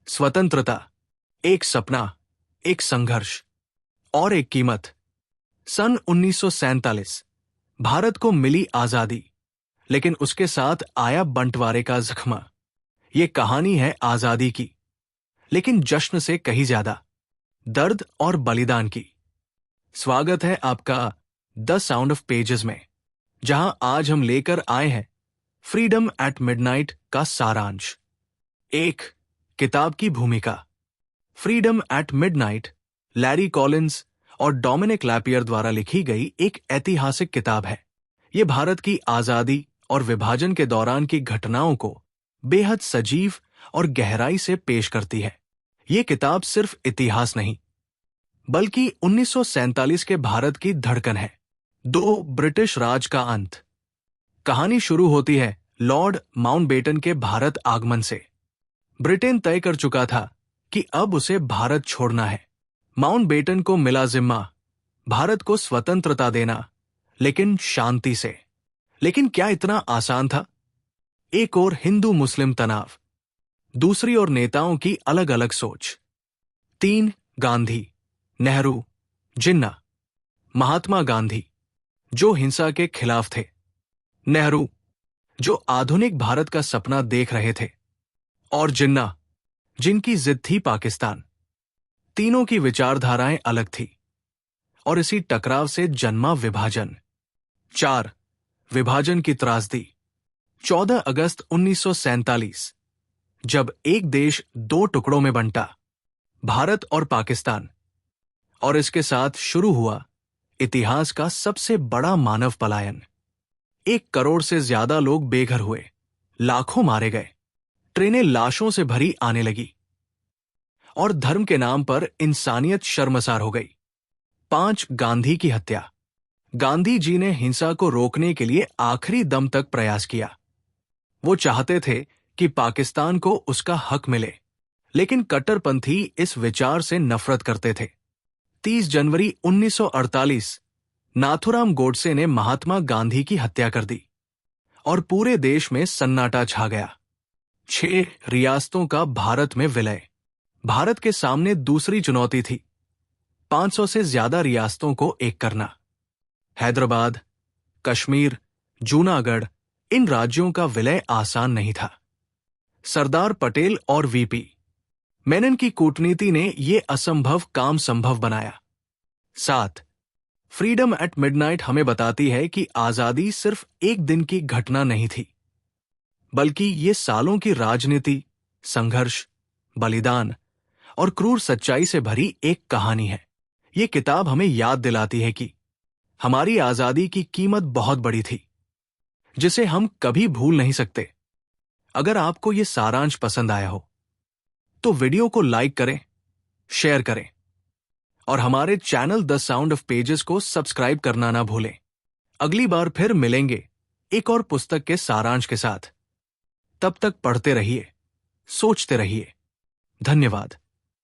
स्वतंत्रता, एक सपना, एक संघर्ष और एक कीमत। सन 1947 भारत को मिली आजादी, लेकिन उसके साथ आया बंटवारे का जख्म। ये कहानी है आजादी की, लेकिन जश्न से कहीं ज्यादा दर्द और बलिदान की। स्वागत है आपका द साउंड ऑफ पेजेस में, जहां आज हम लेकर आए हैं फ्रीडम एट मिडनाइट का सारांश। एक, किताब की भूमिका। Freedom at Midnight Larry Collins और डोमिनिक लैपियर द्वारा लिखी गई एक ऐतिहासिक किताब है। ये भारत की आजादी और विभाजन के दौरान की घटनाओं को बेहद सजीव और गहराई से पेश करती है। ये किताब सिर्फ इतिहास नहीं, बल्कि 1947 के भारत की धड़कन है। दो, ब्रिटिश राज का अंत। कहानी शुरू होती है लॉर्ड माउंटबेटन के भारत आगमन से। ब्रिटेन तय कर चुका था कि अब उसे भारत छोड़ना है। माउंटबेटन को मिला जिम्मा भारत को स्वतंत्रता देना, लेकिन शांति से। लेकिन क्या इतना आसान था? एक ओर हिंदू मुस्लिम तनाव, दूसरी ओर नेताओं की अलग अलग सोच। 3, गांधी, नेहरू, जिन्ना। महात्मा गांधी, जो हिंसा के खिलाफ थे। नेहरू, जो आधुनिक भारत का सपना देख रहे थे। और जिन्ना, जिनकी जिद थी पाकिस्तान। तीनों की विचारधाराएं अलग थी, और इसी टकराव से जन्मा विभाजन। 4, विभाजन की त्रासदी। 14 अगस्त 1947, जब एक देश दो टुकड़ों में बंटा, भारत और पाकिस्तान, और इसके साथ शुरू हुआ इतिहास का सबसे बड़ा मानव पलायन। 1 करोड़ से ज्यादा लोग बेघर हुए, लाखों मारे गए, ट्रेनें लाशों से भरी आने लगी, और धर्म के नाम पर इंसानियत शर्मसार हो गई। 5, गांधी की हत्या। गांधी जी ने हिंसा को रोकने के लिए आखिरी दम तक प्रयास किया। वो चाहते थे कि पाकिस्तान को उसका हक मिले, लेकिन कट्टरपंथी इस विचार से नफरत करते थे। 30 जनवरी 1948, नाथुराम गोडसे ने महात्मा गांधी की हत्या कर दी, और पूरे देश में सन्नाटा छा गया। 6, रियासतों का भारत में विलय। भारत के सामने दूसरी चुनौती थी 500 से ज्यादा रियासतों को एक करना। हैदराबाद, कश्मीर, जूनागढ़, इन राज्यों का विलय आसान नहीं था। सरदार पटेल और वीपी मेनन की कूटनीति ने यह असंभव काम संभव बनाया। 7, फ्रीडम एट मिडनाइट हमें बताती है कि आजादी सिर्फ एक दिन की घटना नहीं थी, बल्कि ये सालों की राजनीति, संघर्ष, बलिदान और क्रूर सच्चाई से भरी एक कहानी है। ये किताब हमें याद दिलाती है कि हमारी आजादी की कीमत बहुत बड़ी थी, जिसे हम कभी भूल नहीं सकते। अगर आपको ये सारांश पसंद आया हो, तो वीडियो को लाइक करें, शेयर करें, और हमारे channel the sound of pages को सब्सक्राइब करना ना भूलें। अगली बार फिर मिलेंगे एक और पुस्तक के सारांश के साथ। तब तक पढ़ते रहिए, सोचते रहिए। धन्यवाद।